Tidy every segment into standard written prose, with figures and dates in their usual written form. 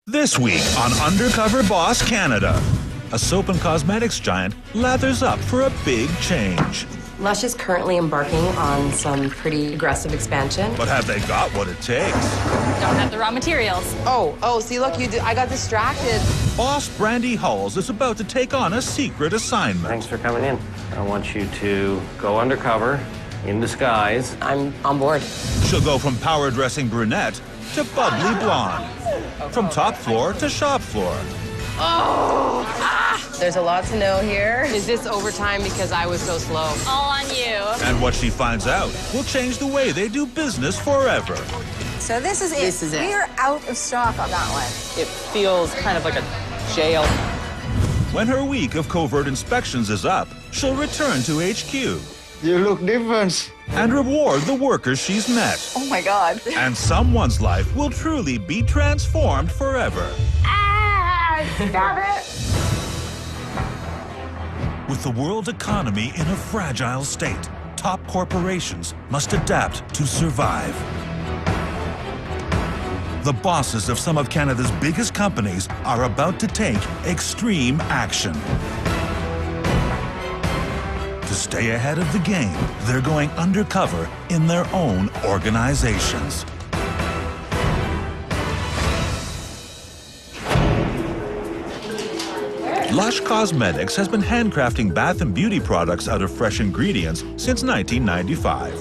This week on Undercover Boss Canada, a soap and cosmetics giant lathers up for a big change. Lush is currently embarking on some pretty aggressive expansion. But have they got what it takes? Don't have the raw materials. See, look, I got distracted. Boss Brandi Halls is about to take on a secret assignment. Thanks for coming in. I want you to go undercover, in disguise. I'm on board. She'll go from power-dressing brunette to bubbly blonde. From top floor to shop floor. There's a lot to know here. Is this overtime because I was so slow? All on you. And what she finds out will change the way they do business forever. So this is it. This is it. We are out of stock on that one. It feels kind of like a jail. When her week of covert inspections is up, she'll return to HQ. You look different. And reward the workers she's met. Oh my God. And someone's life will truly be transformed forever. Stop it. With the world economy in a fragile state, top corporations must adapt to survive. The bosses of some of Canada's biggest companies are about to take extreme action. To stay ahead of the game, they're going undercover in their own organizations. Lush Cosmetics has been handcrafting bath and beauty products out of fresh ingredients since 1995.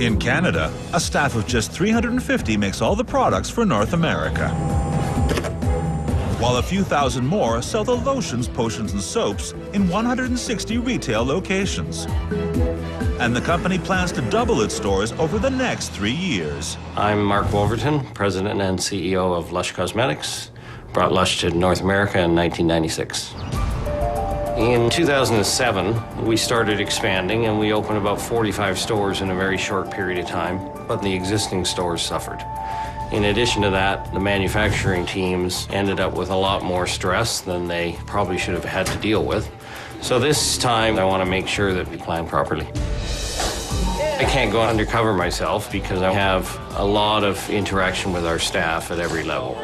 In Canada, a staff of just 350 makes all the products for North America, while a few thousand more sell the lotions, potions, and soaps in 160 retail locations. And the company plans to double its stores over the next 3 years. I'm Mark Wolverton, President and CEO of Lush Cosmetics. Brought Lush to North America in 1996. In 2007, we started expanding and we opened about 45 stores in a very short period of time, but the existing stores suffered. In addition to that, the manufacturing teams ended up with a lot more stress than they probably should have had to deal with. So this time, I want to make sure that we plan properly. I can't go undercover myself because I have a lot of interaction with our staff at every level.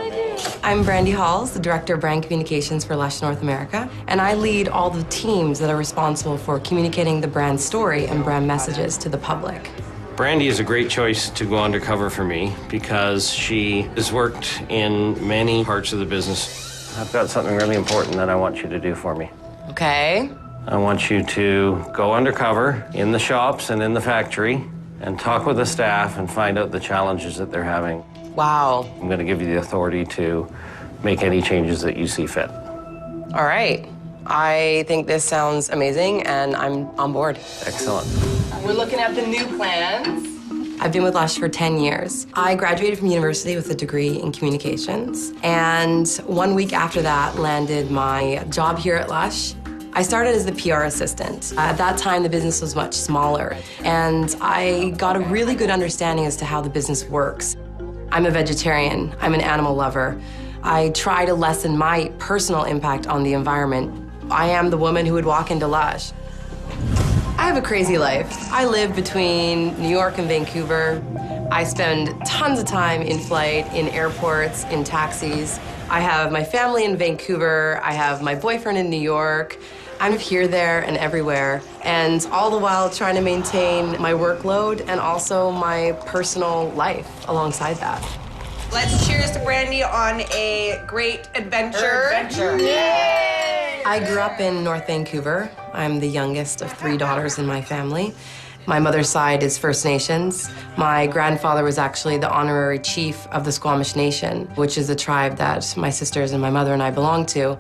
I'm Brandi Halls, the Director of Brand Communications for Lush North America, and I lead all the teams that are responsible for communicating the brand story and brand messages to the public. Brandi is a great choice to go undercover for me because she has worked in many parts of the business. I've got something really important that I want you to do for me. Okay. I want you to go undercover in the shops and in the factory and talk with the staff and find out the challenges that they're having. Wow. I'm going to give you the authority to make any changes that you see fit. All right. I think this sounds amazing, and I'm on board. Excellent. We're looking at the new plans. I've been with Lush for 10 years. I graduated from university with a degree in communications, and 1 week after that landed my job here at Lush. I started as the PR assistant. At that time, the business was much smaller, and I got a really good understanding as to how the business works. I'm a vegetarian. I'm an animal lover. I try to lessen my personal impact on the environment. I am the woman who would walk into Lush. I have a crazy life. I live between New York and Vancouver. I spend tons of time in flight, in airports, in taxis. I have my family in Vancouver. I have my boyfriend in New York. I'm here, there, and everywhere, and all the while trying to maintain my workload and also my personal life alongside that. Let's cheers to Brandi on a great adventure. Yay! I grew up in North Vancouver. I'm the youngest of 3 daughters in my family. My mother's side is First Nations. My grandfather was actually the honorary chief of the Squamish Nation, which is a tribe that my sisters and my mother and I belong to.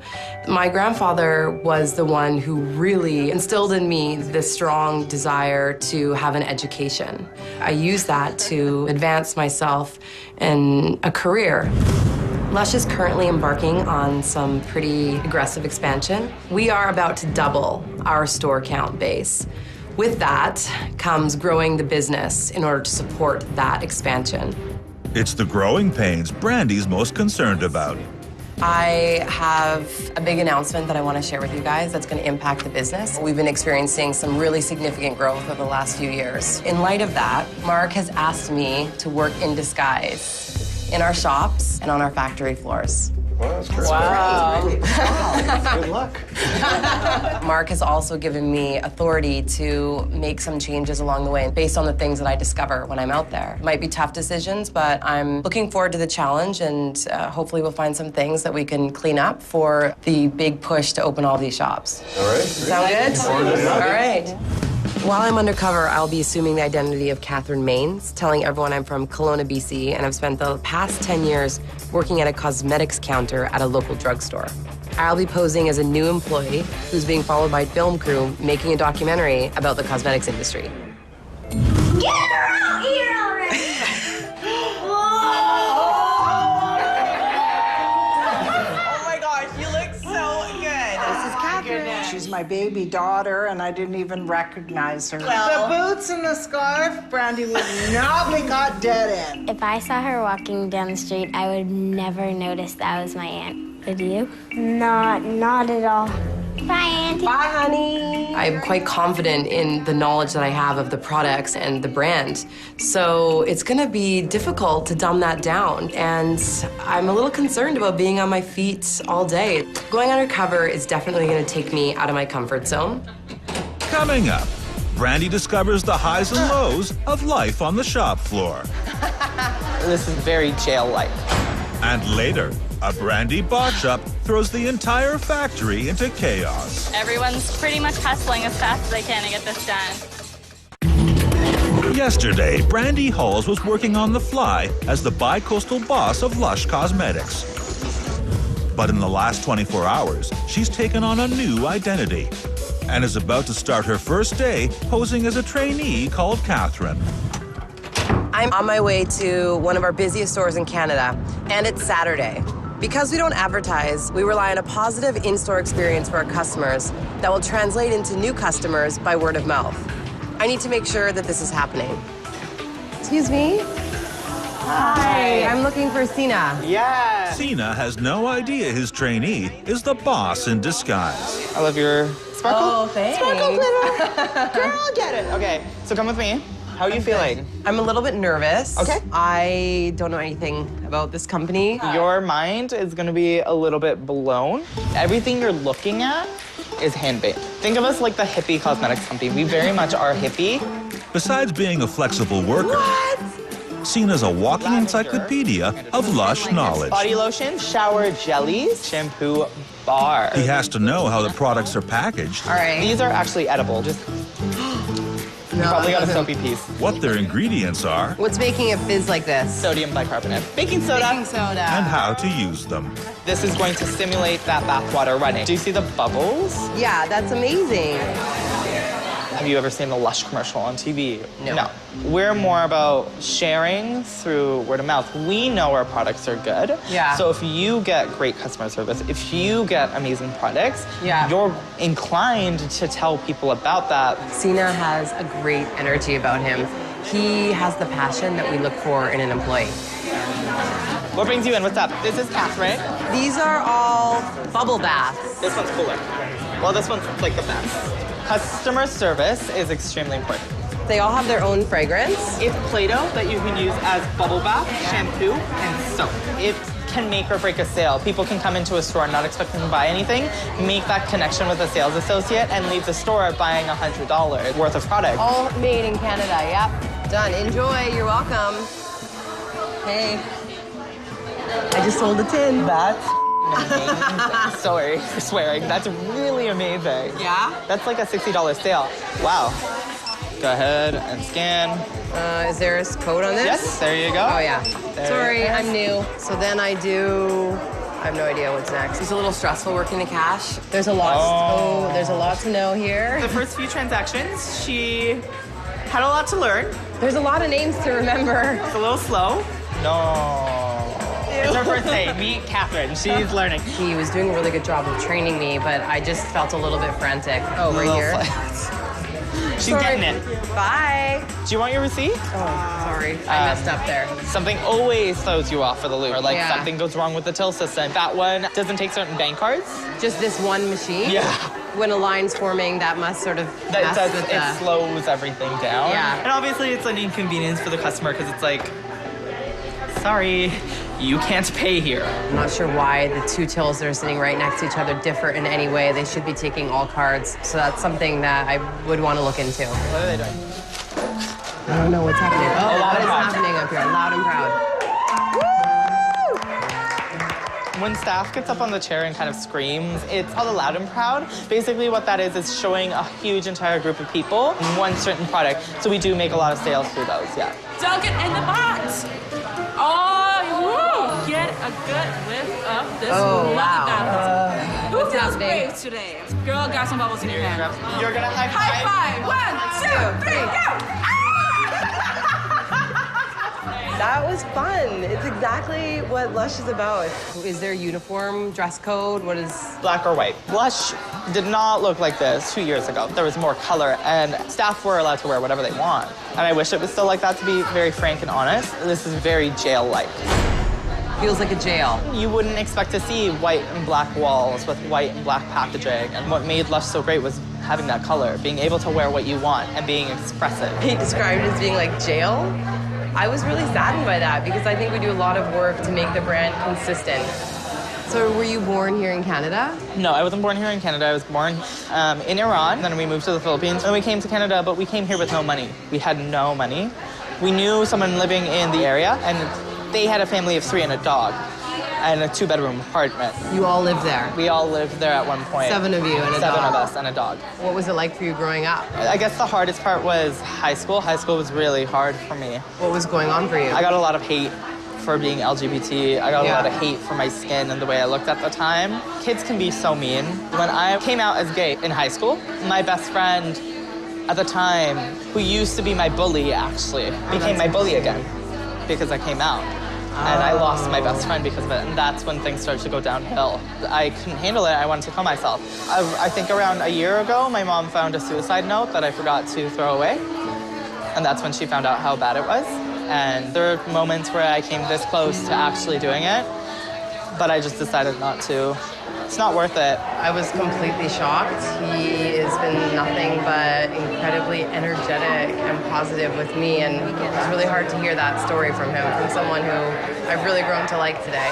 My grandfather was the one who really instilled in me this strong desire to have an education. I used that to advance myself in a career. Lush is currently embarking on some pretty aggressive expansion. We are about to double our store count base. With that comes growing the business in order to support that expansion. It's the growing pains Brandi's most concerned about. I have a big announcement that I want to share with you guys that's going to impact the business. We've been experiencing some really significant growth over the last few years. In light of that, Mark has asked me to work in disguise in our shops and on our factory floors. Well, that's great. Wow. Good luck. Mark has also given me authority to make some changes along the way based on the things that I discover when I'm out there. It might be tough decisions, but I'm looking forward to the challenge, and hopefully we'll find some things that we can clean up for the big push to open all these shops. All right. Sound good? All right. While I'm undercover, I'll be assuming the identity of Catherine Maines, telling everyone I'm from Kelowna, BC, and I've spent the past 10 years working at a cosmetics counter at a local drugstore. I'll be posing as a new employee who's being followed by film crew making a documentary about the cosmetics industry. Get her out here already! Oh my gosh, you look so good. This is Catherine. She's my baby daughter, and I didn't even recognize her. Well- The boots and the scarf, Brandi would not be caught dead in. If I saw her walking down the street, I would never notice that was my aunt. Would you? Not at all. Bye, Auntie. Bye, honey. I'm quite confident in the knowledge that I have of the products and the brand. So it's gonna be difficult to dumb that down. And I'm a little concerned about being on my feet all day. Going undercover is definitely gonna take me out of my comfort zone. Coming up, Brandi discovers the highs and lows of life on the shop floor. This is very jail-like. And later, a Brandi botch-up throws the entire factory into chaos. Everyone's pretty much hustling as fast as they can to get this done. Yesterday, Brandi Halls was working on the fly as the bi-coastal boss of Lush Cosmetics. But in the last 24 hours, she's taken on a new identity and is about to start her first day posing as a trainee called Catherine. I'm on my way to one of our busiest stores in Canada, and it's Saturday. Because we don't advertise, we rely on a positive in-store experience for our customers that will translate into new customers by word of mouth. I need to make sure that this is happening. Excuse me? Hi, I'm looking for Sina. Yeah. Sina has no idea his trainee is the boss in disguise. I love your sparkle. Oh, thanks. Sparkle glitter. Girl, get it. Okay, so come with me. How are you feeling? I'm a little bit nervous. Okay. I don't know anything about this company. Your mind is gonna be a little bit blown. Everything you're looking at is handmade. Think of us like the hippie cosmetics company. We very much are hippie. Besides being a flexible worker, Sina's a walking encyclopedia of Lush knowledge. Body lotion, shower jellies, shampoo bar. He has to know how the products are packaged, All right. These are actually edible. Just you probably got a soapy piece. what their ingredients are, What's making it fizz like this? Sodium bicarbonate. Baking soda. Baking soda. and how to use them. This is going to stimulate that bath water running. Do you see the bubbles? Yeah, that's amazing. Have you ever seen the Lush commercial on TV? No. We're more about sharing through word of mouth. We know our products are good. Yeah. So if you get great customer service, if you get amazing products, Yeah. you're inclined to tell people about that. Sina has a great energy about him. He has the passion that we look for in an employee. What brings you in? What's up? This is Catherine. These are all bubble baths. This one's cooler. Well, this one's like the best. Customer service is extremely important. They all have their own fragrance. It's Play-Doh that you can use as bubble bath, shampoo, and soap. It can make or break a sale. People can come into a store not expecting to buy anything, make that connection with a sales associate, and leave the store buying $100 worth of product. All made in Canada, yep. Done. Enjoy, you're welcome. Hey. I just sold a tin. That's amazing. Sorry for swearing. That's really amazing. Yeah? That's like a $60 sale. Wow. Go ahead and scan. Is there a code on this? Yes, there you go. Oh, yeah. There Sorry, it is. I'm new. So then I have no idea what's next. It's a little stressful working the cash. There's a lot. There's a lot to know here. The first few transactions, she had a lot to learn. There's a lot of names to remember. It's a little slow. No. It's her first day. Meet Catherine. She's learning. He was doing a really good job of training me, but I just felt a little bit frantic. Oh, right here. She's getting it. Bye. Do you want your receipt? Oh, sorry. I messed up there. Something always throws you off for the loop. Or like Yeah. something goes wrong with the till system. That one doesn't take certain bank cards. Just this one machine? Yeah. When a line's forming, that must sort of mess with It the... slows everything down. Yeah. And obviously it's an inconvenience for the customer because it's like, sorry, You can't pay here. I'm not sure why the two tills that are sitting right next to each other differ in any way. They should be taking all cards. So that's something that I would want to look into. What are they doing? I don't know what's happening. Oh, what is happening up here? Loud and proud. When staff gets up on the chair and kind of screams, it's called a loud and proud. Basically what that is showing a huge entire group of people one certain product. So we do make a lot of sales through those, yeah. Dunk it in the box. Oh, woo. Get a good whiff of this. Oh, wow. Who feels brave today? Girl, got some bubbles in your hand. You're gonna high five. 1, 2, 3, go. That was fun. It's exactly what Lush is about. Is there a uniform dress code? What is... Black or white. Lush did not look like this 2 years ago. There was more color, and staff were allowed to wear whatever they want. And I wish it was still like that, to be very frank and honest. This is very jail-like. Feels like a jail. You wouldn't expect to see white and black walls with white and black packaging. And what made Lush so great was having that color, being able to wear what you want and being expressive. He described it as being like jail. I was really saddened by that because I think we do a lot of work to make the brand consistent. So were you born here in Canada? No, I wasn't born here in Canada. I was born in Iran. Then we moved to the Philippines. Then we came to Canada, but we came here with no money. We had no money. We knew someone living in the area, and they had a family of 3 and a dog and a 2-bedroom apartment. You all lived there? We all lived there at one point. 7 of you and a 7 dog? of us and a dog. What was it like for you growing up? I guess the hardest part was high school. High school was really hard for me. What was going on for you? I got a lot of hate for being LGBT. I got a lot of hate for my skin and the way I looked at the time. Kids can be so mean. When I came out as gay in high school, my best friend at the time, who used to be my bully actually, became my bully again because I came out. And I lost my best friend because of it, and that's when things started to go downhill. I couldn't handle it, I wanted to kill myself. I think around a year ago, my mom found a suicide note that I forgot to throw away, and that's when she found out how bad it was. And there were moments where I came this close to actually doing it, but I just decided not to. It's not worth it. I was completely shocked. He has been nothing but incredibly energetic and positive with me, and it was really hard to hear that story from him, from someone who I've really grown to like today.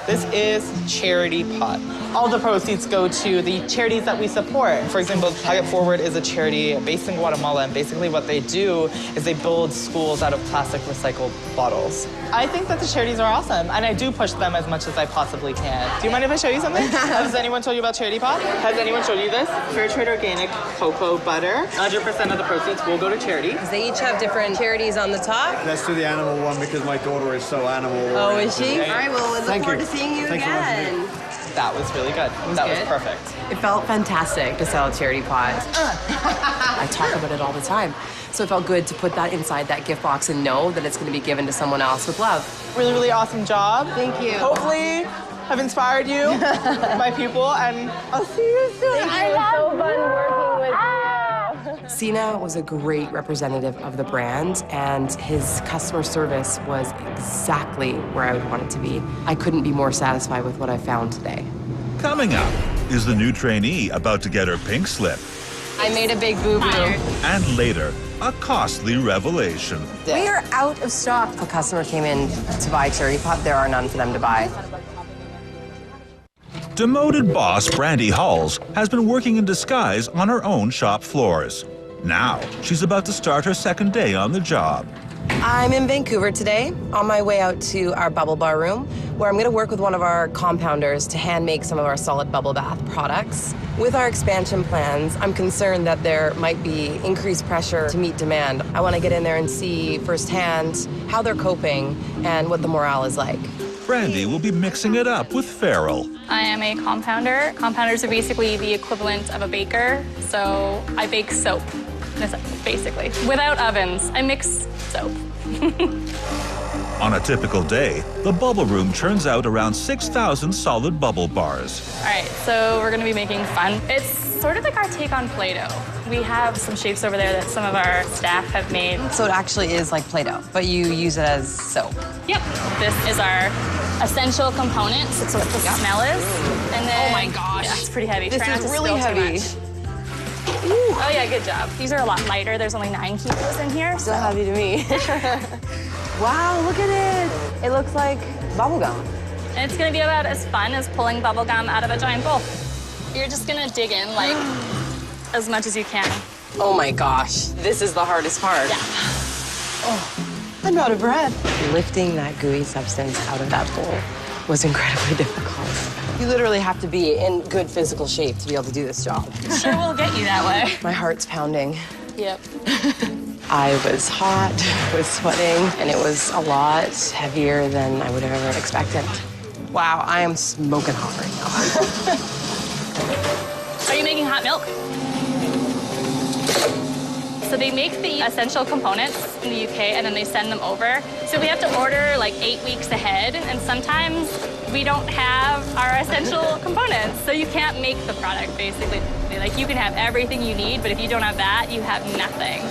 This is Charity Pot. All the proceeds go to the charities that we support. For example, Pay It Forward is a charity based in Guatemala, and basically what they do is they build schools out of plastic recycled bottles. I think that the charities are awesome, and I do push them as much as I possibly can. Do you mind if I show you something? Has anyone told you about Charity Pot? Has anyone showed you this? Fair trade organic cocoa butter. 100% of the proceeds will go to charity. Because they each have different charities on the top. Let's do the animal one because my daughter is so animal. Oh, is she? All right, well, we'll look forward to seeing you again. That was really good. That was perfect. It felt fantastic to sell a charity pot. I talk about it all the time. So it felt good to put that inside that gift box and know that it's going to be given to someone else with love. Really, really awesome job. Thank you. Hopefully, I've inspired you, my people, and I'll see you soon. Thank you. It was so fun working with you. Sina was a great representative of the brand, and his customer service was exactly where I would want it to be. I couldn't be more satisfied with what I found today. Coming up, is the new trainee about to get her pink slip? I made a big boo-boo. And later, a costly revelation. We are out of stock. If a customer came in to buy a charity pot, there are none for them to buy. Demoted boss Brandi Halls has been working in disguise on her own shop floors. Now, she's about to start her second day on the job. I'm in Vancouver today, on my way out to our bubble bar room, where I'm going to work with one of our compounders to hand make some of our solid bubble bath products. With our expansion plans, I'm concerned that there might be increased pressure to meet demand. I want to get in there and see firsthand how they're coping and what the morale is like. Brandi will be mixing it up with Farrell. I am a compounder. Compounders are basically the equivalent of a baker, so I bake soap, basically. Without ovens, I mix soap. On a typical day, the bubble room churns out around 6,000 solid bubble bars. All right, so we're gonna be making fun. It's sort of like our take on Play-Doh. We have some shapes over there that some of our staff have made. So it actually is like Play-Doh, but you use it as soap. Yep, this is our essential component. It's what the smell is. And then, oh my gosh. Yeah, it's pretty heavy. This Try not is to really spill too heavy. much. Oh yeah, good job. These are a lot lighter. There's only 9 kilos in here. Still heavy to me. Wow, look at it. It looks like bubble gum. And it's gonna be about as fun as pulling bubble gum out of a giant bowl. You're just gonna dig in like as much as you can. Oh my gosh, this is the hardest part. Yeah. Oh, I'm out of breath. Lifting that gooey substance out of that bowl was incredibly difficult. You literally have to be in good physical shape to be able to do this job. Sure will get you that way. My heart's pounding. Yep. I was hot, was sweating, and it was a lot heavier than I would have ever expected. Wow, I am smoking hot right now. Are you making hot milk? So they make the essential components in the UK and then they send them over. So we have to order like 8 weeks ahead, and sometimes we don't have our essential components. So you can't make the product, basically. Like, you can have everything you need, but if you don't have that, you have nothing.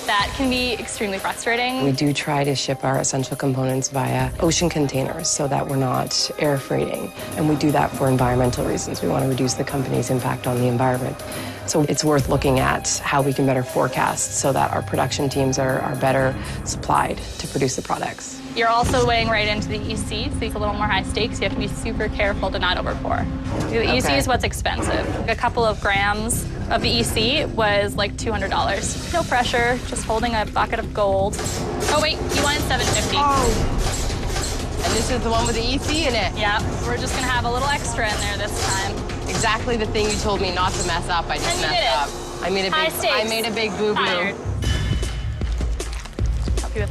That can be extremely frustrating. We do try to ship our essential components via ocean containers so that we're not air freighting. And we do that for environmental reasons. We want to reduce the company's impact on the environment. So it's worth looking at how we can better forecast so that our production teams are better supplied to produce the products. You're also weighing right into the EC, so it's a little more high stakes. You have to be super careful to not overpour. The EC is what's expensive. A couple of grams of the EC was like $200. No pressure, just holding a bucket of gold. Oh wait, you wanted $750. Oh. And this is the one with the EC in it? Yeah, we're just gonna have a little extra in there this time. Exactly the thing you told me not to mess up. I just messed up. I made a big boo-boo.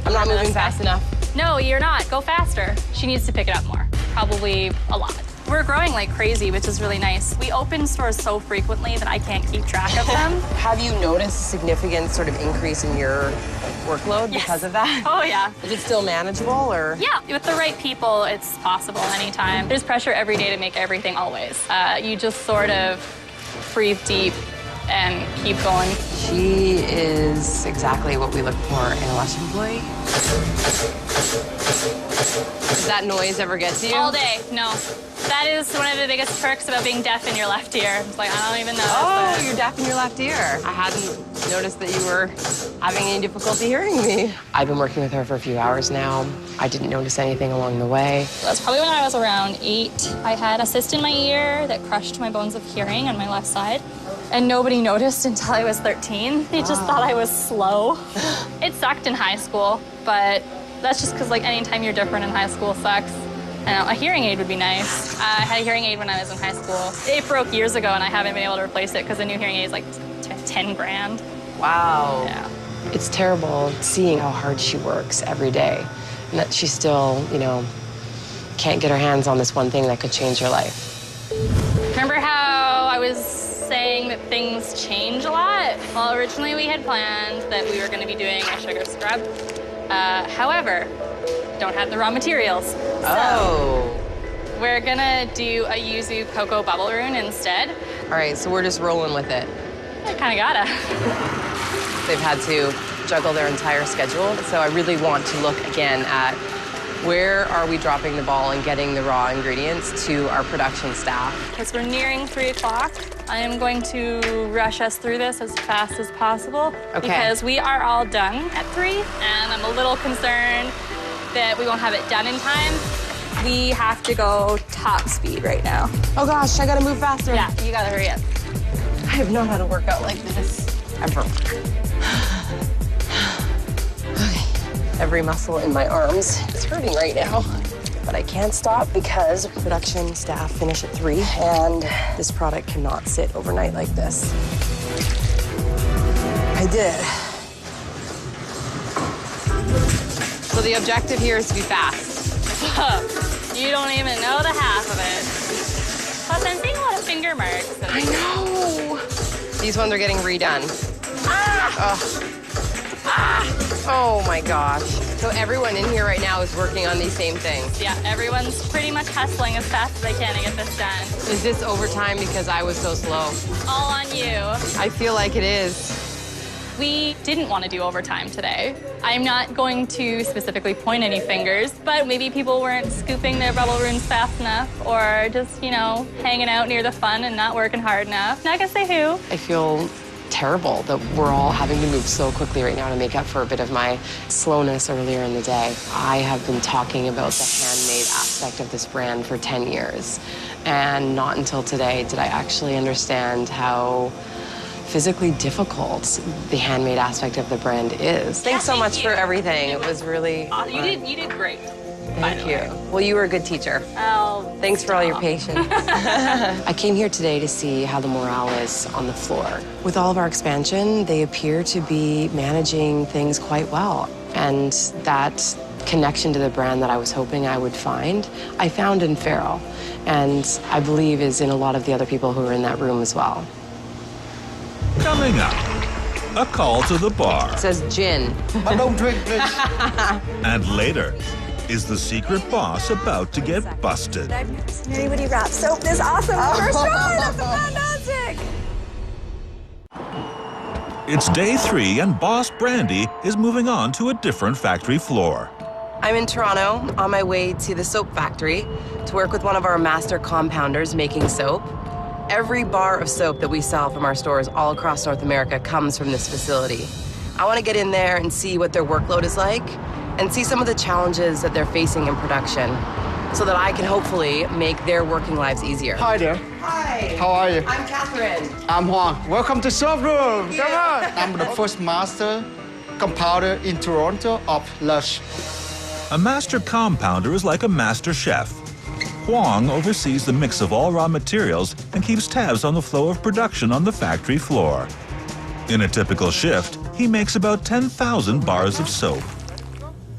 I'm not moving fast enough. No, you're not. Go faster. She needs to pick it up more. Probably a lot. We're growing like crazy, which is really nice. We open stores so frequently that I can't keep track of them. Have you noticed a significant sort of increase in your workload because of that? Oh, yeah. Is it still manageable, or? Yeah, with the right people, it's possible anytime. There's pressure every day to make everything always. You just sort of breathe deep and keep going. She is exactly what we look for in a Lush employee. Does that noise ever get to you? All day, no. That is one of the biggest perks about being deaf in your left ear. It's like, I don't even know. Oh, you're deaf in your left ear. I hadn't noticed that you were having any difficulty hearing me. I've been working with her for a few hours now. I didn't notice anything along the way. That's probably when I was around 8. I had a cyst in my ear that crushed my bones of hearing on my left side. And nobody noticed until I was 13. They just thought I was slow. It sucked in high school, but that's just because like anytime you're different in high school sucks. And a hearing aid would be nice. I had a hearing aid when I was in high school. It broke years ago and I haven't been able to replace it because a new hearing aid is like 10 grand. Wow. Yeah. It's terrible seeing how hard she works every day and that she still, you know, can't get her hands on this one thing that could change her life. Remember how I was saying that things change a lot? Well, originally we had planned that we were going to be doing a sugar scrub. However, don't have the raw materials. So we're gonna do a yuzu cocoa bubble rune instead. All right, so we're just rolling with it. I kind of gotta. They've had to juggle their entire schedule, so I really want to look again at where are we dropping the ball and getting the raw ingredients to our production staff. Because we're nearing 3 o'clock, I am going to rush us through this as fast as possible. Okay. Because we are all done at 3, and I'm a little concerned that we won't have it done in time. We have to go top speed right now. Oh gosh, I gotta move faster. Yeah, you gotta hurry up. I have not had a workout like this ever. Okay. Every muscle in my arms is hurting right now. But I can't stop because production staff finish at 3, and this product cannot sit overnight like this. I did. So the objective here is to be fast. You don't even know the half of it. Plus, I'm seeing a lot of finger marks. I know. These ones are getting redone. Ah! Oh. Ah! Oh my gosh. So everyone in here right now is working on these same things. Yeah, everyone's pretty much hustling as fast as they can to get this done. Is this overtime because I was so slow? All on you. I feel like it is. We didn't want to do overtime today. I'm not going to specifically point any fingers, but maybe people weren't scooping their bubble runes fast enough or just, you know, hanging out near the fun and not working hard enough. Not gonna say who. I feel terrible that we're all having to move so quickly right now to make up for a bit of my slowness earlier in the day. I have been talking about the handmade aspect of this brand for 10 years, and not until today did I actually understand how physically difficult the handmade aspect of the brand is. Thanks so much for everything. It was really fun. You did great. Thank you. Well, you were a good teacher. Oh, thanks for all your patience. I came here today to see how the morale is on the floor. With all of our expansion, they appear to be managing things quite well. And that connection to the brand that I was hoping I would find, I found in Farrell. And I believe is in a lot of the other people who are in that room as well. Coming up, a call to the bar. It says gin. I don't drink, please. And later, is the secret boss about to get busted? Mary Woody wrap soap is awesome. First try, that's fantastic. It's day 3 and boss Brandi is moving on to a different factory floor. I'm in Toronto on my way to the soap factory to work with one of our master compounders making soap. Every bar of soap that we sell from our stores all across North America comes from this facility. I want to get in there and see what their workload is like and see some of the challenges that they're facing in production so that I can hopefully make their working lives easier. Hi there. Hi. How are you? I'm Catherine. I'm Huang. Welcome to Soap Room. Thank you. Come on. I'm the first master compounder in Toronto of Lush. A master compounder is like a master chef. Huang oversees the mix of all raw materials and keeps tabs on the flow of production on the factory floor. In a typical shift, he makes about 10,000 bars of soap.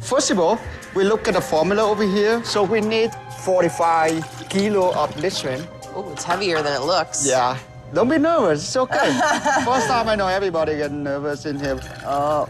First of all, we look at the formula over here. So we need 45 kilo of glycerin. Oh, it's heavier than it looks. Yeah. Don't be nervous. It's okay. First time I know everybody getting nervous in here. Oh,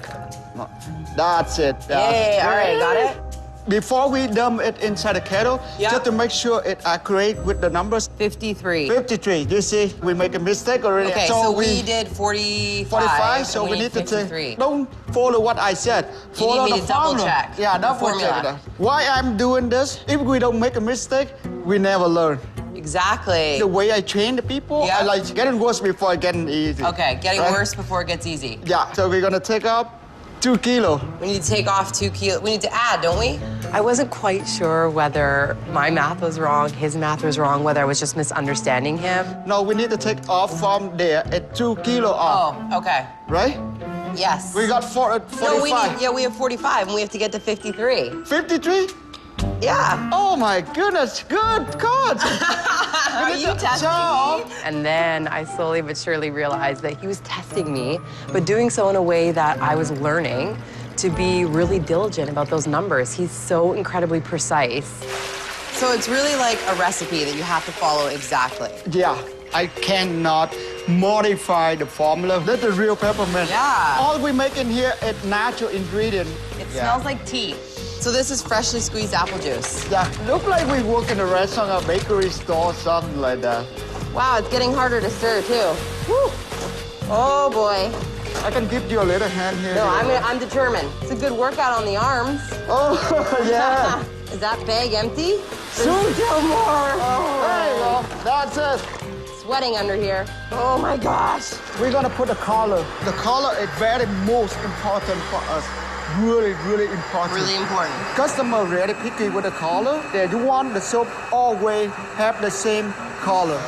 that's it. Yeah, all right, got it. Before we dump it inside the kettle, just to make sure it's accurate with the numbers. 53. 53. You see, we make a mistake already. Okay, so we did 45. 45, so we need to 53. take. Don't follow what I said. You Follow need me the to double formula. check Yeah, the double formula. check. Why I'm doing this? If we don't make a mistake, we never learn. Exactly. The way I train the people, I like getting worse before I getting easy. Okay, getting worse before it gets easy. Yeah, so we're gonna take up 2 kilo. We need to take off 2 kilos. We need to add, don't we? I wasn't quite sure whether my math was wrong, his math was wrong, whether I was just misunderstanding him. No, we need to take off from there at 2 kilo off. Oh, okay. Right? Yes. We got 45. No, we have 45 and we have to get to 53. 53? Yeah. Oh my goodness, good God. Are you testing me? And then I slowly but surely realized that he was testing me, but doing so in a way that I was learning to be really diligent about those numbers. He's so incredibly precise. So it's really like a recipe that you have to follow exactly. Yeah, I cannot modify the formula. That's the real peppermint. Yeah. All we make in here is natural ingredient. It smells like tea. So this is freshly squeezed apple juice. Yeah, look like we work in a restaurant or bakery store, something like that. Wow, it's getting harder to stir too. Woo. Oh boy. I can give you a little hand here. No, I'm determined. It's a good workout on the arms. Oh, yeah. Is that bag empty? Soon till more. Oh. There you go. That's it. Sweating under here. Oh my gosh. We're gonna put the color. The color is very most important for us. Really, really important. Really important. Customer really picky with the color. They do want the soap always have the same color.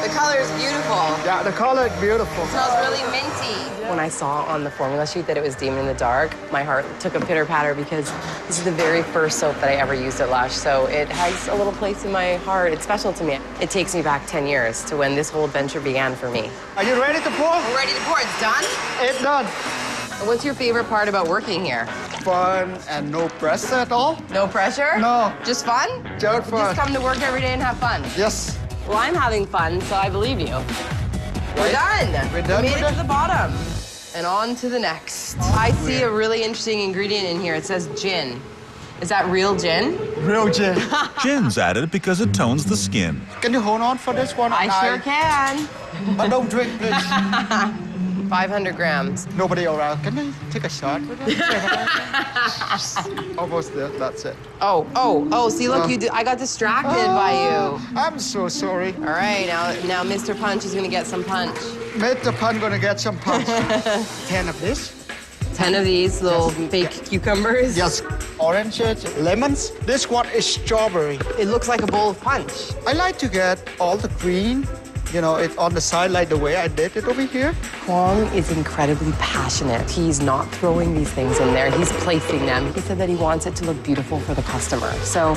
The color is beautiful. Yeah, the color is beautiful. It smells really minty. When I saw on the formula sheet that it was Demon in the Dark, my heart took a pitter-patter because this is the very first soap that I ever used at Lush, so it has a little place in my heart. It's special to me. It takes me back 10 years to when this whole adventure began for me. Are you ready to pour? We're ready to pour. It's done? It's done. What's your favorite part about working here? Fun and no pressure at all. No pressure? No. Just fun? Just fun. Just come to work every day and have fun? Yes. Well, I'm having fun, so I believe you. We're done. We're done. We made it to the bottom. And on to the next. I see a really interesting ingredient in here. It says gin. Is that real gin? Real gin. Gin's added because it tones the skin. Can you hold on for this one? I sure can. But don't drink, please. 500 grams. Nobody around. Can I take a shot with it? Almost there. That's it. See, look, I got distracted by you. I'm so sorry. All right, now Mr. Punch is gonna get some punch. Mr. Punch gonna get some punch. 10 of this. 10 of these little fake cucumbers. Yes. Oranges, lemons. This one is strawberry. It looks like a bowl of punch. I like to get all the green, you know, it on the side like the way I did it over here. Kwong is incredibly passionate. He's not throwing these things in there. He's placing them. He said that he wants it to look beautiful for the customer. So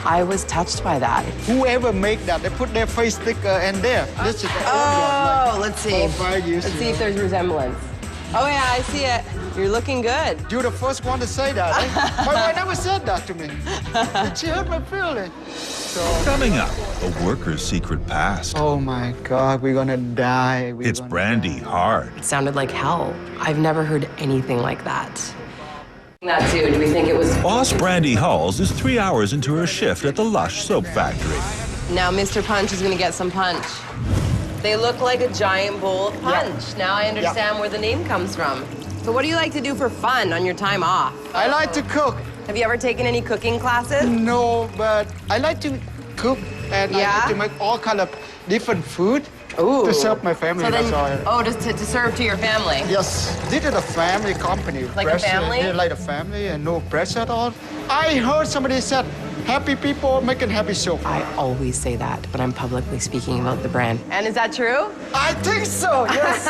I was touched by that. Whoever make that, they put their face sticker in there. This is let's see. Let's see if there's resemblance. Oh yeah, I see it. You're looking good. You're the first one to say that. Eh? My wife never said that to me. She hurt my feelings. So. Coming up, a worker's secret past. Oh my God, we're gonna die. It's Brandi hard. It sounded like hell. I've never heard anything like that. That too, do we think it was... Boss Brandi Halls is 3 hours into her shift at the Lush soap factory. Now Mr. Punch is gonna get some punch. They look like a giant bowl of punch. Yeah. Now I understand where the name comes from. So what do you like to do for fun on your time off? I like to cook. Have you ever taken any cooking classes? No, but I like to cook and I like to make all kind of different food to serve my family. So then, just to serve to your family? Yes. This is a family company. Like a family? Yeah, like a family and no pressure at all. I heard somebody said, happy people making happy soap. I always say that when I'm publicly speaking about the brand. And is that true? I think so, yes.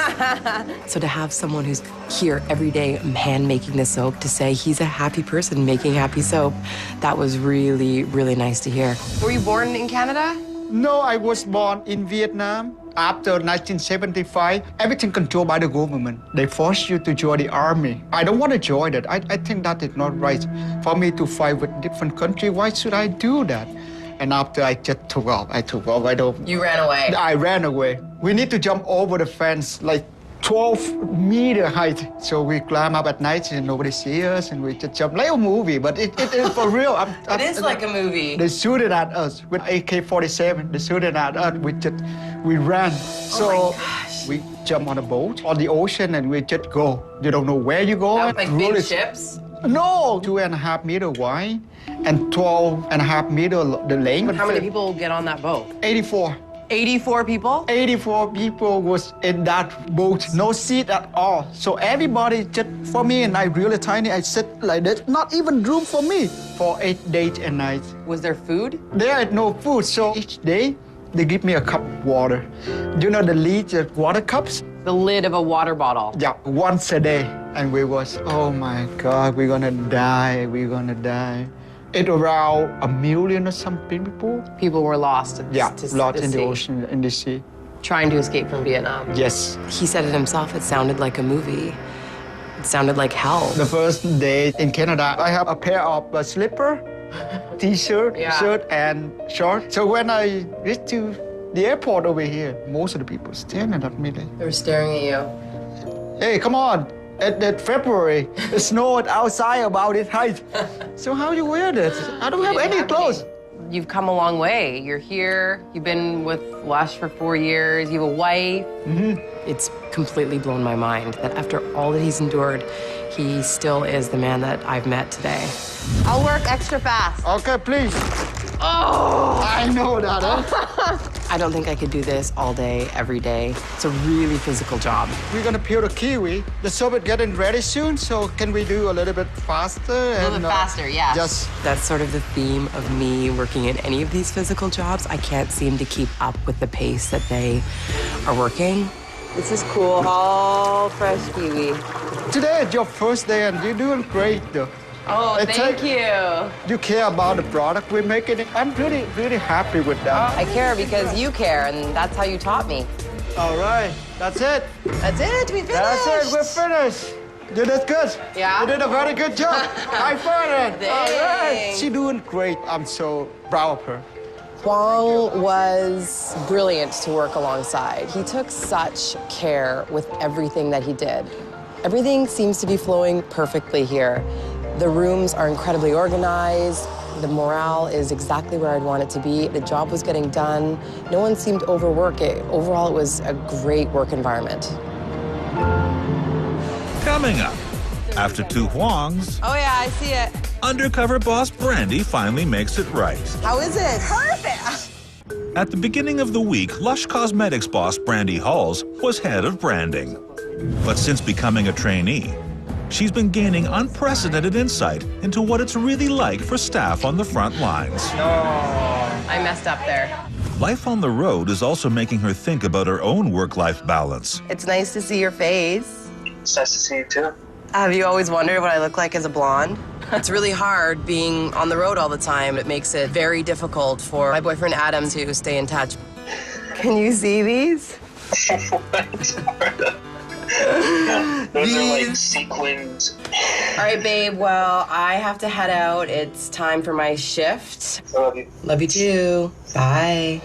So to have someone who's here every day hand making the soap to say he's a happy person making happy soap, that was really, really nice to hear. Were you born in Canada? No, I was born in Vietnam. After 1975, everything controlled by the government. They forced you to join the army. I don't want to join that. I think that is not right. For me to fight with different country, why should I do that? And after I just took off, I don't... You ran away? I ran away. We need to jump over the fence, like 12-meter height. So we climb up at night and nobody sees us and we just jump like a movie, but it is for real. It is like a movie. They shooting at us with AK-47. They shooting at us. We ran. So we jump on a boat on the ocean and we just go. You don't know where you go. That was like big ships? No, 2.5 meter wide and 12.5 meter the length. How many people get on that boat? 84. 84 people? 84 people was in that boat, no seat at all. So everybody just, for me, and I really tiny, I sit like this, not even room for me for 8 days and nights. Was there food? There is no food, so each day they give me a cup of water. You know the lid, water cups? The lid of a water bottle? Yeah, once a day. And we was, oh my God, we're gonna die, we're gonna die. It's around 1 million or something people. People were lost lost in the ocean, in the sea. Trying to escape from Vietnam. Yes. He said it himself, it sounded like a movie. It sounded like hell. The first day in Canada, I have a pair of slipper, t-shirt, shirt, and shorts. So when I reached to the airport over here, most of the people staring at me. They were staring at you. Hey, come on. At February, it snowed outside about this height. So how do you wear this? I don't have any clothes. You've come a long way. You're here. You've been with Lush for 4 years. You have a wife. It's completely blown my mind that after all that he's endured, he still is the man that I've met today. I'll work extra fast. Okay, please. Oh! I know that, huh? I don't think I could do this all day, every day. It's a really physical job. We're gonna peel the kiwi. The soap is getting ready soon, so can we do a little bit faster? A little bit faster, yeah. Just... That's sort of the theme of me working in any of these physical jobs. I can't seem to keep up with the pace that they are working. This is cool, all fresh kiwi. Today is your first day and you're doing great, though. Oh, thank you. You care about the product we're making. I'm really, really happy with that. I care because you care, and that's how you taught me. All right, that's it. That's it, we finished. That's it, we're finished. You did good. Yeah? You did a very good job. High five. Thanks. All right. She's doing great. I'm so proud of her. Kwong was brilliant to work alongside. He took such care with everything that he did. Everything seems to be flowing perfectly here. The rooms are incredibly organized. The morale is exactly where I'd want it to be. The job was getting done. No one seemed to overwork it. Overall, it was a great work environment. Coming up, after 2 Huangs, Oh yeah, I see it. undercover boss Brandi finally makes it right. How is it? Perfect. At the beginning of the week, Lush Cosmetics boss Brandi Halls was head of branding. But since becoming a trainee, she's been gaining unprecedented insight into what it's really like for staff on the front lines. I messed up there. Life on the road is also making her think about her own work-life balance. It's nice to see your face. It's nice to see you too. Have you always wondered what I look like as a blonde? It's really hard being on the road all the time. It makes it very difficult for my boyfriend Adam to stay in touch. Can you see these? Those are like sequins. All right, babe. Well, I have to head out. It's time for my shift. I love you. Love you too. Bye.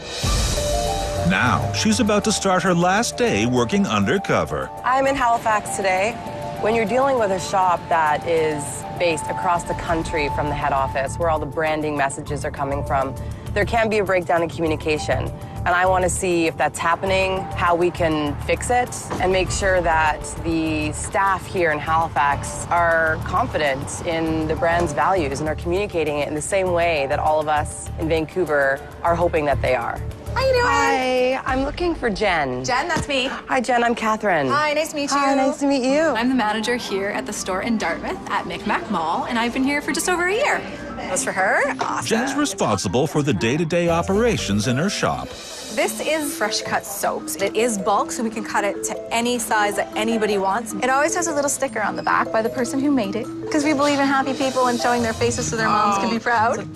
Now, she's about to start her last day working undercover. I'm in Halifax today. When you're dealing with a shop that is based across the country from the head office, where all the branding messages are coming from, there can be a breakdown in communication. And I want to see if that's happening, how we can fix it, and make sure that the staff here in Halifax are confident in the brand's values and are communicating it in the same way that all of us in Vancouver are hoping that they are. How you doing? Hi, I'm looking for Jen. Jen, that's me. Hi, Jen, I'm Catherine. Hi, nice to meet you. Hi, nice to meet you. I'm the manager here at the store in Dartmouth at Micmac Mall, and I've been here for just over a year. That's for her? Awesome. Jen's responsible for the day-to-day operations in her shop. This is fresh cut soaps. It is bulk, so we can cut it to any size that anybody wants. It always has a little sticker on the back by the person who made it, because we believe in happy people and showing their faces so their moms can be proud.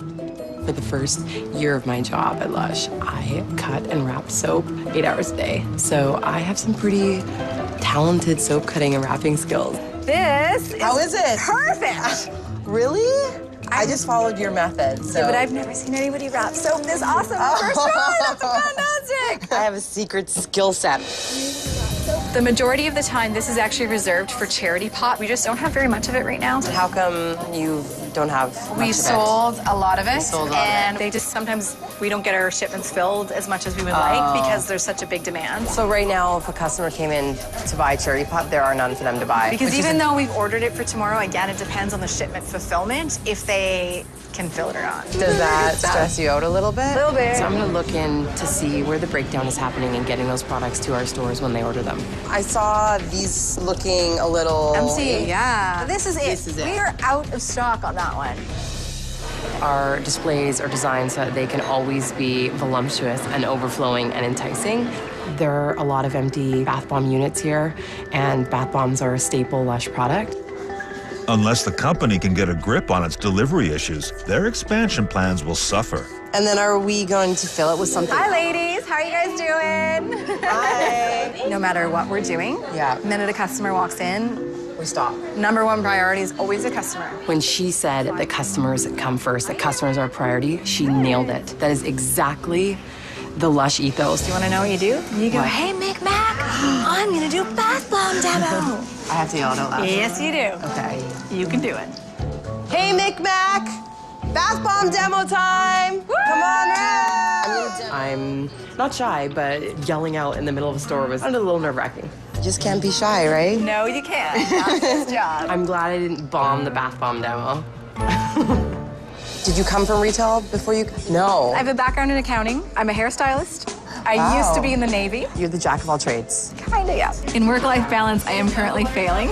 For the first year of my job at Lush, I cut and wrapped soap 8 hours a day. So I have some pretty talented soap cutting and wrapping skills. This How is it? perfect. Really? I just followed your method, so. Yeah, but I've never seen anybody wrap soap this awesome. First try, that's fantastic. I have a secret skill set. The majority of the time, this is actually reserved for charity pot. We just don't have very much of it right now. How come you don't have much We of sold a lot of it, sold a lot of and it. they just sometimes we don't get our shipments filled as much as we would like because there's such a big demand. So right now, if a customer came in to buy charity pot, there are none for them to buy. Because even though we've ordered it for tomorrow, again, it depends on the shipment fulfillment if they can fill it or not. Does that stress you out a little bit? A little bit. So I'm gonna look in to see where the breakdown is happening and getting those products to our stores when they order them. I saw these looking a little MC, yeah. This is it. This is it. We are out of stock on that one. Our displays are designed so that they can always be voluptuous and overflowing and enticing. There are a lot of empty bath bomb units here, and bath bombs are a staple Lush product. Unless the company can get a grip on its delivery issues, their expansion plans will suffer. And then are we going to fill it with something? Hi, ladies. How are you guys doing? Hi. No matter what we're doing, Yeah. the minute a customer walks in, We stop. number one priority is always the customer. When she said that customers come first, that customers are a priority, she nailed it. That is exactly the Lush ethos. Do you want to know what you do? You go, hey, Micmac, I'm going to do bath bomb demo. I have to yell it out loud. Yes, you do. Okay. You can do it. Hey, Micmac! Bath bomb demo time! Come on in! I'm not shy, but yelling out in the middle of a store was a little nerve-wracking. You just can't be shy, right? No, you can't. That's his job. I'm glad I didn't bomb the bath bomb demo. Did you come from retail before you? No. I have a background in accounting. I'm a hairstylist. I used to be in the Navy. You're the jack of all trades. Kinda, yeah. In work-life balance, I am currently failing.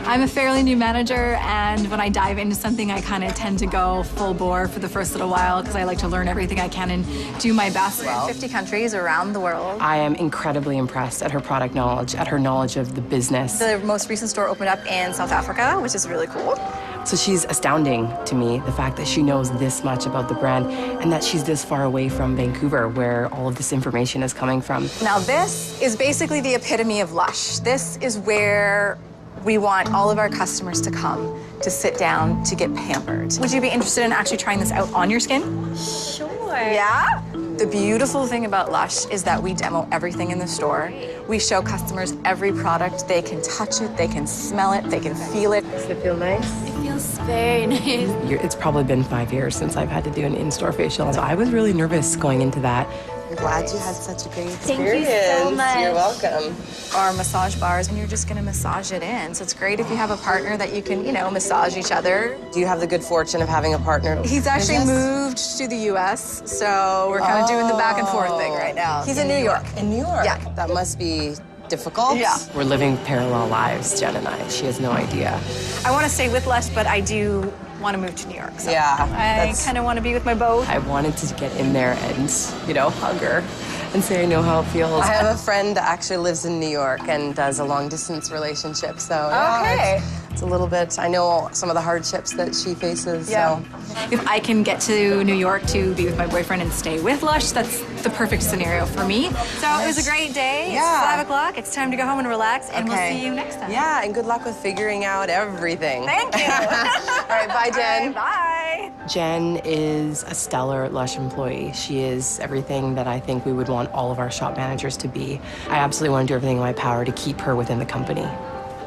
I'm a fairly new manager, and when I dive into something, I kind of tend to go full bore for the first little while because I like to learn everything I can and do my best. 50 countries around the world. I am incredibly impressed at her product knowledge, at her knowledge of the business. The most recent store opened up in South Africa, which is really cool. So she's astounding to me, the fact that she knows this much about the brand and that she's this far away from Vancouver, where all of this information is coming from. Now this is basically the epitome of Lush. This is where we want all of our customers to come to sit down to get pampered. Would you be interested in actually trying this out on your skin? Sure. Yeah? The beautiful thing about Lush is that we demo everything in the store. We show customers every product. They can touch it, they can smell it, they can feel it. Does it feel nice? It feels very nice. It's probably been 5 years since I've had to do an in-store facial, so I was really nervous going into that. I'm glad you had such a great Thank experience. you so much. You're welcome. Our massage bars, and you're just gonna massage it in. So it's great if you have a partner that you can, massage each other. Do you have the good fortune of having a partner? He's actually moved to the U.S., so we're kind of doing the back and forth thing right now. He's in New York. In New York? Yeah. That must be difficult. Yeah. We're living parallel lives, Jen and I. She has no idea. I want to stay with Lush, but I do want to move to New York. So Yeah, I kind of want to be with my boat. I wanted to get in there and, hug her and say I know how it feels. I have a friend that actually lives in New York and does a long-distance relationship, so Okay. it's a little bit, I know some of the hardships that she faces, Yeah. so. If I can get to New York to be with my boyfriend and stay with Lush, that's the perfect scenario for me. So it was a great day. Yeah. It's 5 o'clock. It's time to go home and relax, and we'll see you next time. Yeah, and good luck with figuring out everything. Thank you. All right, bye, Jen. Bye. Jen is a stellar Lush employee. She is everything that I think we would want all of our shop managers to be. I absolutely want to do everything in my power to keep her within the company.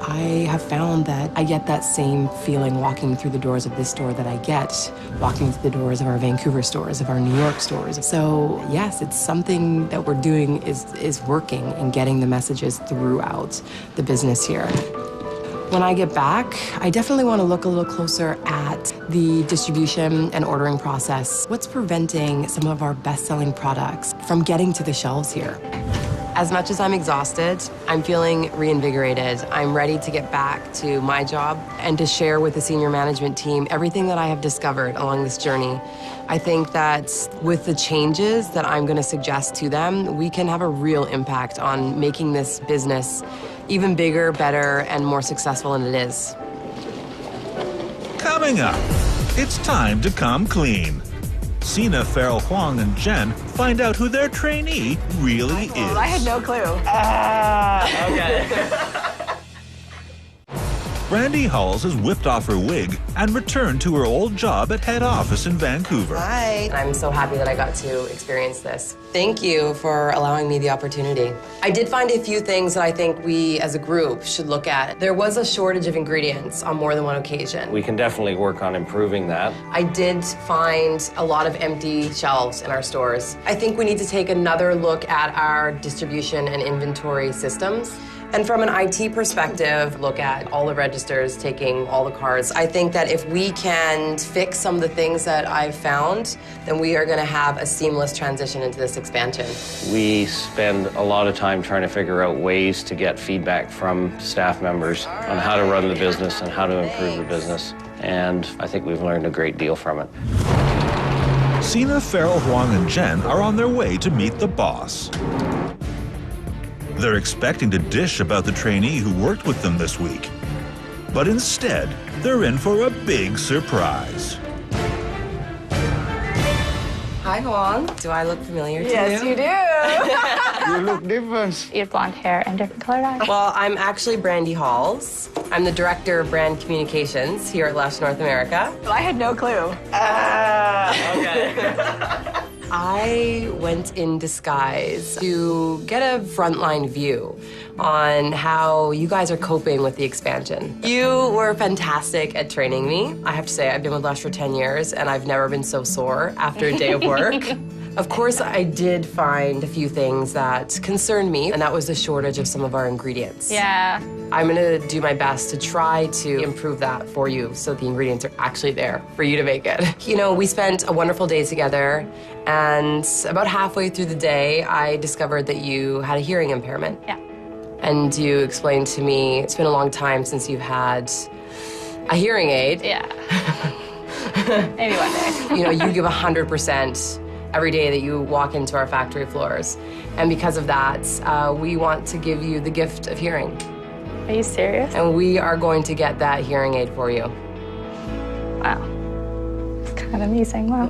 I have found that I get that same feeling walking through the doors of this store that I get walking through the doors of our Vancouver stores, of our New York stores. So yes, it's something that we're doing is working and getting the messages throughout the business here. When I get back, I definitely want to look a little closer at the distribution and ordering process. What's preventing some of our best-selling products from getting to the shelves here? As much as I'm exhausted, I'm feeling reinvigorated. I'm ready to get back to my job and to share with the senior management team everything that I have discovered along this journey. I think that with the changes that I'm going to suggest to them, we can have a real impact on making this business even bigger, better, and more successful than it is. Coming up, it's time to come clean. Sina, Farrell, Huang, and Jen find out who their trainee really is. I had no clue. Okay. Brandi Halls has whipped off her wig and returned to her old job at head office in Vancouver. Hi. I'm so happy that I got to experience this. Thank you for allowing me the opportunity. I did find a few things that I think we as a group should look at. There was a shortage of ingredients on more than one occasion. We can definitely work on improving that. I did find a lot of empty shelves in our stores. I think we need to take another look at our distribution and inventory systems. And from an IT perspective, look at all the registers, taking all the cards. I think that if we can fix some of the things that I've found, then we are gonna have a seamless transition into this expansion. We spend a lot of time trying to figure out ways to get feedback from staff members on how to run the business and how to improve the business. And I think we've learned a great deal from it. Sina, Farrell, Huang, and Jen are on their way to meet the boss. They're expecting to dish about the trainee who worked with them this week. But instead, they're in for a big surprise. Hi, Huang. Do I look familiar to Yes, you? you do. You look different. You have blonde hair and different colored eyes. Well, I'm actually Brandi Halls. I'm the Director of Brand Communications here at Lush North America. I had no clue. Okay. I went in disguise to get a frontline view on how you guys are coping with the expansion. You were fantastic at training me. I have to say, I've been with Lush for 10 years, and I've never been so sore after a day of work. Of course, I did find a few things that concerned me, and that was the shortage of some of our ingredients. Yeah. I'm gonna do my best to try to improve that for you so the ingredients are actually there for you to make it. You know, we spent a wonderful day together, and about halfway through the day, I discovered that you had a hearing impairment. Yeah. And you explained to me, it's been a long time since you've had a hearing aid. Yeah. Maybe one day. You know, you give 100% every day that you walk into our factory floors. And because of that, we want to give you the gift of hearing. Are you serious? And we are going to get that hearing aid for you. Wow. It's kind of amazing. Wow.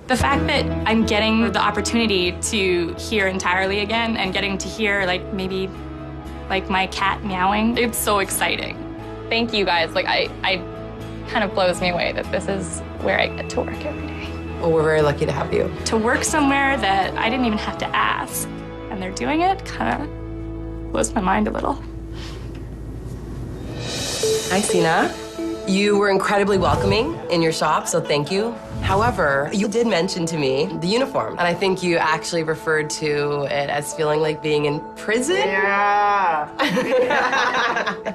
The fact that I'm getting the opportunity to hear entirely again and getting to hear maybe my cat meowing, it's so exciting. Thank you guys. I kind of blows me away that this is where I get to work every day. Well, we're very lucky to have you. To work somewhere that I didn't even have to ask, and they're doing it, kind of blows my mind a little. Hi, Sina. You were incredibly welcoming in your shop, so thank you. However, you did mention to me the uniform, and I think you actually referred to it as feeling like being in prison. Yeah.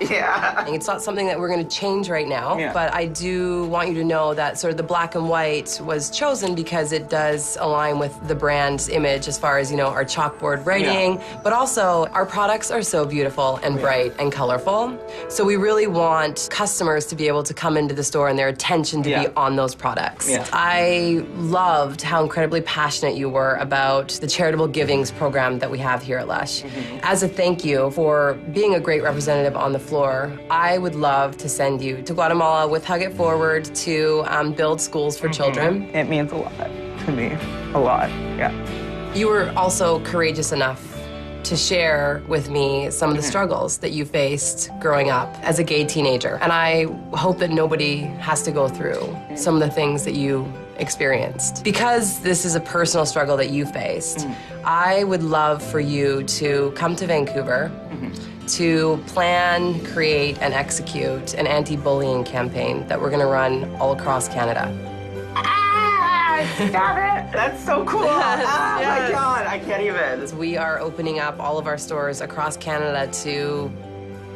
Yeah. It's not something that we're going to change right now, but I do want you to know that sort of the black and white was chosen because it does align with the brand's image as far as, you know, our chalkboard writing, but also our products are so beautiful and bright and colorful. So we really want customers to be able to come into the store and their attention to be on those products. I loved how incredibly passionate you were about the charitable givings program that we have here at Lush. As a thank you for being a great representative on the floor, I would love to send you to Guatemala with Hug It Forward to build schools for children. It means a lot to me. A lot, yeah. You were also courageous enough to share with me some of the struggles that you faced growing up as a gay teenager. And I hope that nobody has to go through some of the things that you experienced. Because this is a personal struggle that you faced, I would love for you to come to Vancouver to plan, create, and execute an anti-bullying campaign that we're gonna run all across Canada. Stop it! That's so cool! Oh my God, I can't even. We are opening up all of our stores across Canada to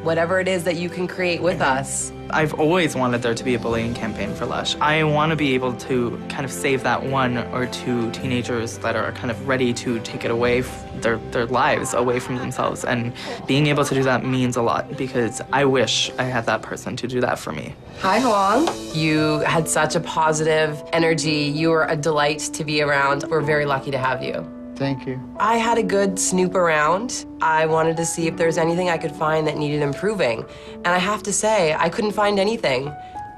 whatever it is that you can create with us. I've always wanted there to be a bullying campaign for Lush. I want to be able to kind of save that one or two teenagers that are kind of ready to take it away, their lives away from themselves. And being able to do that means a lot because I wish I had that person to do that for me. Hi, Huang. You had such a positive energy. You were a delight to be around. We're very lucky to have you. Thank you. I had a good snoop around. I wanted to see if there's anything I could find that needed improving. And I have to say, I couldn't find anything.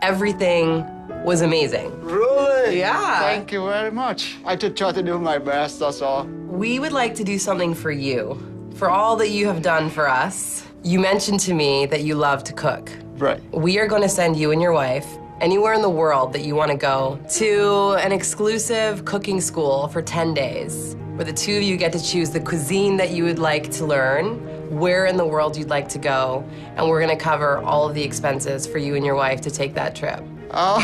Everything was amazing. Really? Yeah. Thank you very much. I just try to do my best, that's all. We would like to do something for you, for all that you have done for us. You mentioned to me that you love to cook. Right. We are going to send you and your wife anywhere in the world that you want to go to an exclusive cooking school for 10 days, where the two of you get to choose the cuisine that you would like to learn, where in the world you'd like to go, and we're going to cover all of the expenses for you and your wife to take that trip. Oh,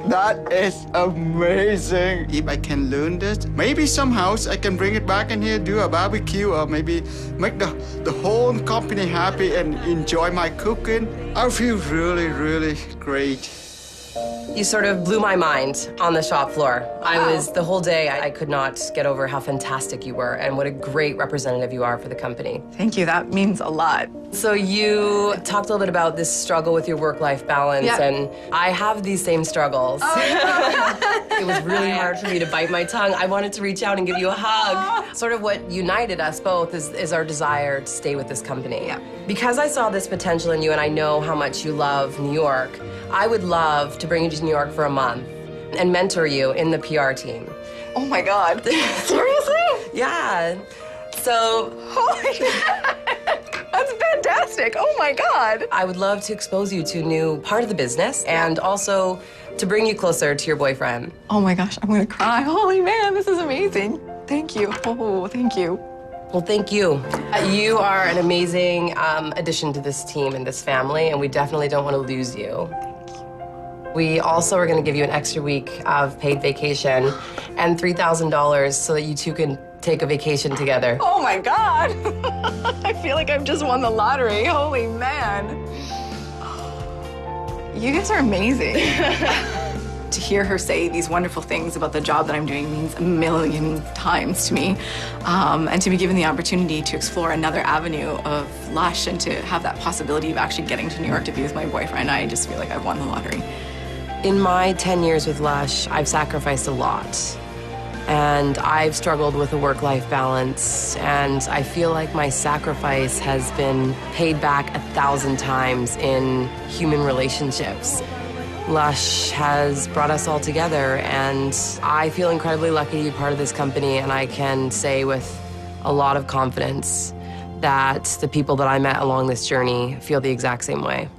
that is amazing. If I can learn this, maybe somehow I can bring it back in here, do a barbecue, or maybe make the whole company happy and enjoy my cooking. I feel really, really great. You sort of blew my mind on the shop floor. The whole day, I could not get over how fantastic you were and what a great representative you are for the company. Thank you, that means a lot. So you talked a little bit about this struggle with your work-life balance, and I have these same struggles. It was really hard for me to bite my tongue. I wanted to reach out and give you a hug. Sort of what united us both is our desire to stay with this company. Because I saw this potential in you and I know how much you love New York, I would love to bring you to New York for a month and mentor you in the PR team. Oh my God, seriously? Yeah. So, that's fantastic. Oh my God. I would love to expose you to a new part of the business and also to bring you closer to your boyfriend. Oh my gosh, I'm gonna cry. Holy man, this is amazing. Thank you. Oh, thank you. Well, thank you. You are an amazing addition to this team and this family, and we definitely don't want to lose you. We also are going to give you an extra week of paid vacation and $3,000 so that you two can take a vacation together. Oh my God. I feel like I've just won the lottery. Holy man. You guys are amazing. To hear her say these wonderful things about the job that I'm doing means a million times to me. And to be given the opportunity to explore another avenue of Lush and to have that possibility of actually getting to New York to be with my boyfriend, I just feel like I've won the lottery. In my 10 years with Lush, I've sacrificed a lot. And I've struggled with a work-life balance, and I feel like my sacrifice has been paid back 1,000 times in human relationships. Lush has brought us all together, and I feel incredibly lucky to be part of this company, and I can say with a lot of confidence that the people that I met along this journey feel the exact same way.